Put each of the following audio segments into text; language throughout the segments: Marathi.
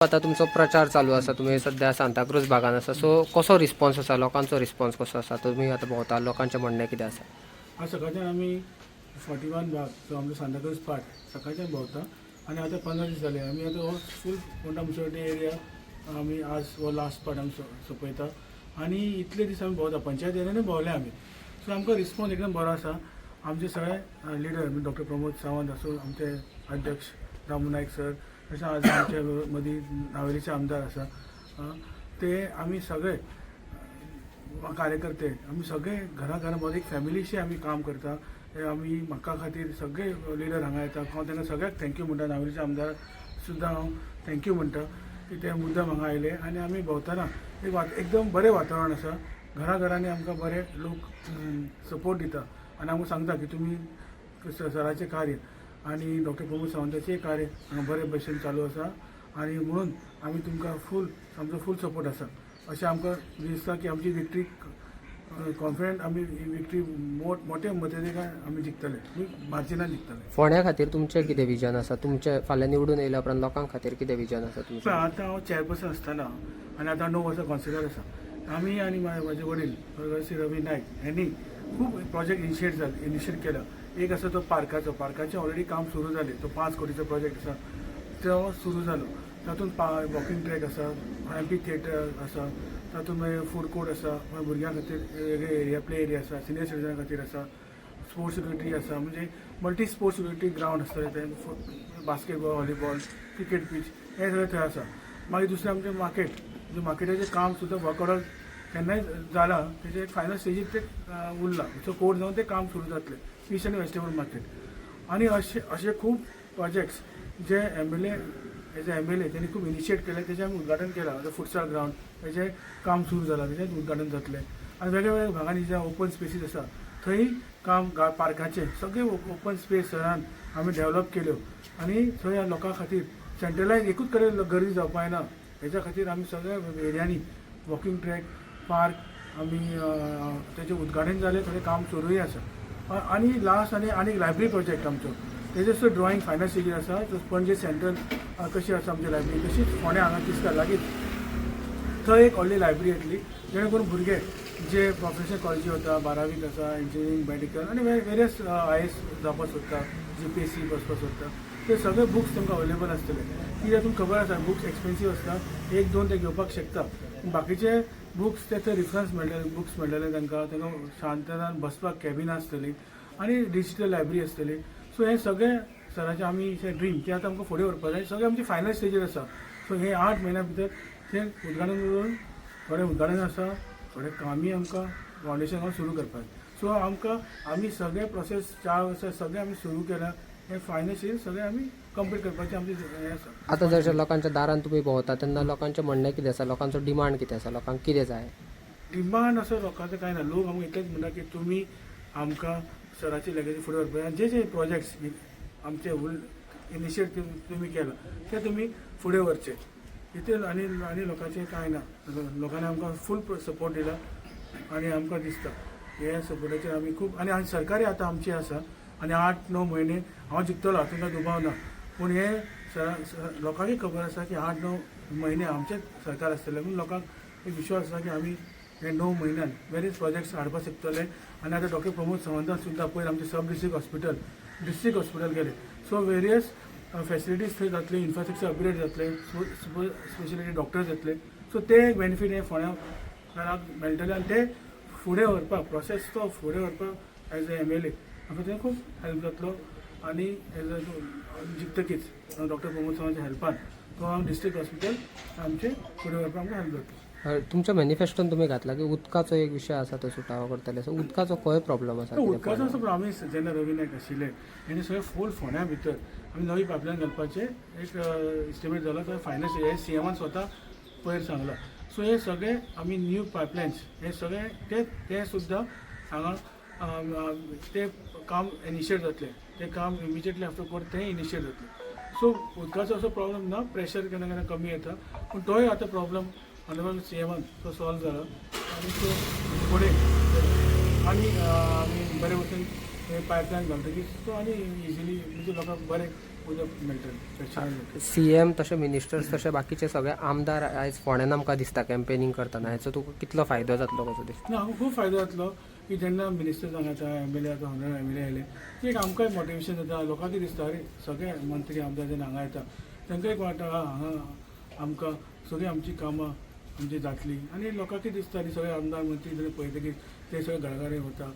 आता तुमचो प्रचार चालू असा, तुम्ही सध्या सांताक्रूज भागात असा, सो कसो रिस्पॉन्स असा, लोकांचो रिस्पॉन्स कसो असा, तुम्ही आता भोंवता, लोकांचे म्हणणें कितें आसा? आज सकाळच्यान आमी 41 भाग जो आमचो सांताक्रूज पार्ट सकाळच्यान भोंवता आनी आतां 15 दीस जाले आमी आतां हो फूल मोठा मुसोलिटी एरिया आमी आज हो लास्ट पार्ट आमी सोंपयता आनी इतले दीस आमी भोंवता पंचायत एरियांनी भोंवले आमी. सो आमकां रिस्पॉन्स एकदम बरो आसा. आमचे सगळे लिडर डॉक्टर प्रमोद सावंत आसूं, आमचे अध्यक्ष रामू नायक सर, तशें आज आमचे मदीं नावेलीचे आमदार आसा, ते आमी सगळे कार्यकर्ते आमी सगळे घरा एक फॅमिलीशी आमी काम करता. आमी म्हाका खातीर सगळे लिडर हांगा येता, हांव तांकां सगळ्याक थँक्यू म्हणटा. नावेलीचे आमदार सुद्दां हांव थँक्यू म्हणटा की ते मुद्दम हांगा आयले आनी आमी भोंवतना एकदम बरें वातावरण आसा. घरांनी आमकां बरे लोक सपोर्ट दिता आनी आमकां सांगता की तुमी सराचें कार्य आनी डॉक्टर प्रमोद सावंताचें कार्य हांगा बरे भशेन चालू आसा आनी म्हणून आमी तुमकां आमचो फूल सपोर्ट आसा अशें आमकां दिसता की आमची विक्ट्री कॉन्फिडंट आमी विक्ट्री मोठे मताधिकार आमी जिखतले, मार्जिनान जिखतले. फोंड्या खातीर तुमचें कितें विजन आसा? तुमचे फाल्यां निवडून येयल्या उपरांत लोकां खातीर कितें विजन आसा तुमचें? आतां हांव चेअरपर्सन आसतना आनी आतां 9 वर्सां कॉन्सिलर आसा. आमी आनी म्हाजे वडील श्री रवी नायक हांणी खूब प्रोजेक्ट इनिशिएट केला. एक आसा तो पार्काचें ऑलरेडी काम सुरू जालें. तो 5 कोटीचो प्रोजेक्ट आसा, तो सुरू जालो. तातूंत वॉकिंग ट्रॅक आसा, एम्पी थिएटर आसा, तातूंत मागीर फूड कोर्ट आसा, मागीर भुरग्यां खातीर वेगळे एरिया, प्ले एरिया आसा, सिनियर सिटीजनां खातीर आसा, स्पोर्ट्स सिक्युरिटी आसा, म्हणजे मल्टी स्पोर्ट्स सिक्युरिटी ग्रावंड आसतलें थंय, बास्केटबॉल, व्हॉलीबॉल, क्रिकेट पीच हें सगळें थंय आसा. मागीर दुसरें आमचें मार्केटाचें काम सुद्दां वर्क ऑर्डर केन्नाय जालां, तेजें एक फायनल स्टेजीर तें उरलां. सो कोर्ट जावन तें काम सुरू जातलें, फिश आनी वेजिटेबल मार्केट. आनी अशे खूब प्रोजेक्ट्स जे एज एम एल ए त्यांनी खूब इनिशिएट केले, तेजें आमी उद्घाटन केलां. आतां फुटसाल ग्रावंड तेजें काम सुरू जालां, तेजें उद्घाटन जातलें. आनी वेगळ्या भागांनी जे ओपन स्पेसीस आसा थंय काम पार्काचें सगळे ओपन स्पेस सरान आमी डेव्हलप केल्यो आनी थंय लोकां खातीर सेंट्रलायज एकूच कडेन गर्दी जावपाक ना. हेच्या खातीर आमी सगळ्या एरियांनी वॉकिंग ट्रॅक, पार्क आमी तेजें उद्घाटन जालें, थोडें काम सुरूय आसा. आनी लास्ट आनी लायब्ररी प्रोजेक्ट आमचो, तेजें सुद्दां ड्रॉइंग फायनल स्टेजीर आसा. पणजे सेंट्रल कशी आसा आमची लायब्ररी, तशीच फोंड्या हांगा तिस्कार लागींच थंय एक व्हडली लायब्ररी येतली, जेणे करून भुरगे जे प्रोफेशनल कॉलेजी वता, 12वीक आसा, इंजिनियरींग, मेडिकल आनी वेरियस IAS जावपाक सोदता, GPSC बसपाक सोदता, ते सगळे बुक्स तुमकां अवेलेबल आसतले. कित्याक तुमकां खबर आसा बुक्स एक्सपेन्सीव आसता, 1-2 ते घेवपाक शकता. बाकीचे बुक्स ते रिफरन्स मेळटले, बुक्स मेळटले तांकां शांततान बसपाक कॅबिनां आसतली आनी डिजिटल लायब्ररी आसतली. सो हे सगळे सराचें आमी ड्रीम की आतां आमकां फुडें व्हरपाक जाय, सगळें आमची फायनल स्टेजीर आसा. सो हे 8 म्हयन्या भितर तें उद्घाटन करून थोडें उद्घाटन आसा, थोडें कामी आमकां फावंडेशन सुरू करपाक. सो आमी सगळे प्रोसेस 4 वर्सां सगळे आमी सुरू केला. हे फायनल स्टेजीर सगळे आमी कंप्लीट करपाचें आमचें हें आसा. आतां जशें लोकांच्या दारान तुमी भोंवता तेन्ना लोकांचें म्हणणें कितें आसा? लोकांचो डिमांड कितें आसा? लोकांक कितें जाय? डिमांड असो लोकांचो कांय ना. लोक आमकां इतलेंच म्हणटा की तुमी आमकां सराची लेगेसी फुडें व्हरपाक, जे प्रोजेक्ट्स आमचे इनिशिएट तुमी केला ते तुमी फुडें व्हरचे. इतलें आनी लोकांचें कांय ना. लोकांनी आमकां फूल सपोर्ट दिला आनी आमकां दिसता हे सपोर्टाचेर आमी खूब आनी सरकारूय आतां आमची आसा आनी 8-9 म्हयने हांव जिखतलो, हातूंत दुबाव ना. पूण हे लोकांकय खबर आसा की 8-9 म्हयने आमचेच सरकार आसतलें, पूण लोकांक एक विश्वास आसा की आमी हे 9 म्हयन्यान वेरियस प्रोजेक्ट्स हाडपाक शकतले. आनी आतां डॉक्टर प्रमोद सावंतान सुद्दां पयर आमचे सब डिस्ट्रिक्ट हॉस्पिटल केले. सो वेरियस फॅसिलिटीज थंय जातले, इन्फ्रास्ट्रक्चर अपग्रेड जातले, स्पेशलिटी डॉक्टर्स येतले. सो ते एक बेनिफीट हे फोंड्याक मेळटले आनी ते फुडें व्हरपाक प्रोसेस तो फुडें व्हरपाक एज ए MLA म्हाका ते खूब हेल्प जातलो. आनी जिखतकीच डॉक्टर प्रमोद सावंताच्या हेल्पान तो डिस्ट्रिक्ट हॉस्पिटल आमचे फुडें व्हरपाक आमकां हेल्प जातलो. तुमच्या मॅनिफेस्टोन तुम्ही घातला की उदकाचो एक विशय आसा तो सुटावो करतले. सो उदकाचो खंय प्रॉब्लेम आसा? उदकाचो असो आमी जेन्ना रवी नायक आशिल्ले हेणी सगळे फूल फोंड्या भितर आमी नवी पायपलायन घालपाचें एक एस्टिमेट जालो. तो फायनल हे CMन स्वता पयर सांगला. सो हे सगळे आमी न्यू पायपलायन्स हे सगळे ते सुद्दां हांगा ते काम इनिशिएट जातलें. ते काम इमिजिएटली आफ्टर कोर्ट तें इनिशिएट जातलें. सो उदकाचो असो प्रॉब्लेम ना. प्रेशर केन्ना केन्ना कमी येता, पूण तोय आतां प्रॉब्लेम ऑनरेबल CMन तो सॉल्व जाला आनी तो फुडें आनी आमी बरे भशेन हे पायपलायन घालतकीर तो आनी इजिली म्हणजे लोकांक बरें उदक मेळटलें फ्रेशनर मेळटलें. CM तसे मिनिस्टर्स तसे बाकीचे सगळे आमदार आयज फोंड्यान आमकां दिसता कॅम्पेनींग करतना हेचो तुका कितलो फायदो जातलो कसो दिसता? ना खूब फायदो जातलो की जेन्ना मिनिस्टर हांगा येता MLA येता हॉनरल MLA आयले की एक आमकांय मोटिवेशन जाता लोकांक कितें दिसता अरे सगळे मंत्री आमदार जेन्ना हांगा येता तांकांय एक वाटता हांगा आमकां सगळीं आमची कामां आमची जातली आनी लोकांक कितें दिसता न्ही सगळे आमदार मंत्री जेन्ना पळयतकीर ते सगळे घराघरांत वता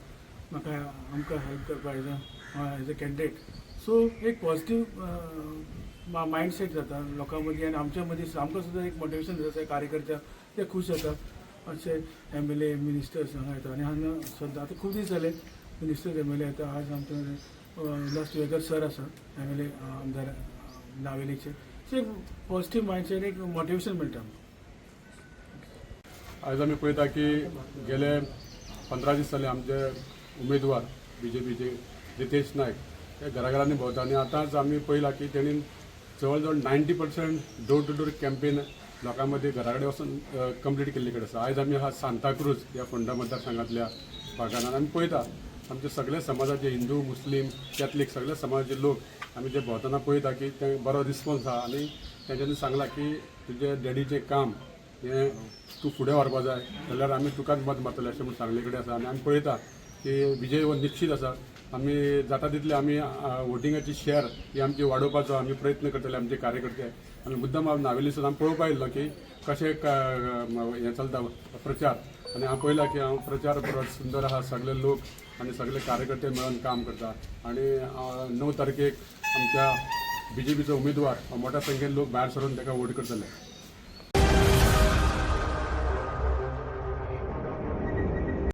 म्हाका आमकां हेल्प करपाक जाय एज अ कॅन्डिडेट सो एक पॉझिटीव मायंडसेट जाता लोकां मदीं आनी आमच्या मदीं आमकां सुद्दां एक मोटिवेशन जाता कार्यकर्त्या ते खूश जाता अशे MLA मिनिस्टर्स हांगा येता आनी हांगा सद्दां आतां खूब दीस जाले मिनिस्टर्स MLA येता आज आमचे उल्हासनगर सर आसा MLA आमदार नावेलीचे सो एक पॉझिटीव मायंडसेट एक मोटिवेशन मेळटा आमकां. आज आमी पळयता की गेले 15 दीस जाले आमचे उमेदवार BJPचे रितेश नायक हे घराघरांनी भोंवता आनी आतांच आमी पळयलां की तेणी जवळ जवळ 90% डोर टू डोर कॅम्पेन लोकां मदीं घरा कडेन वचून कंप्लीट केल्ले कडेन आसा. आयज आमी आहा सांताक्रूज ह्या फोंडा मतदारसंघांतल्या भागांत आमी पळयता आमचे सगळे समाजाचे हिंदू मुस्लीम कॅथलीक सगळे समाजाचे लोक आमी जे भोंवतना पळयता की ते बरो रिस्पॉन्स आहा आनी तेंच्यांनी सांगलां की तुजे डॅडीचें काम हें तूं फुडें व्हरपा जाय जाल्यार आमी तुकाच मत मारतले अशें म्हूण सांगले कडेन आसा आनी आमी पळयता की विजय हो निश्चित आसा. आमी जाता तितले आमी वोटिंगाची शेअर ही आमची वाडोवपाचो आमी प्रयत्न करतले आमचे कार्यकर्ते आनी मुद्दम हांव नावेलीसून हांव पळोवपा येयल्लो की कशें हें चलता प्रचार आनी हांव पळयलां की हांव प्रचार बरो सुंदर आहा सगळे लोक आनी सगळे कार्यकर्ते मेळून काम करता आनी 9 तारखेक आमच्या BJPचो उमेदवार मोठ्या संख्येन लोक भायर सरून ताका वोट करतले.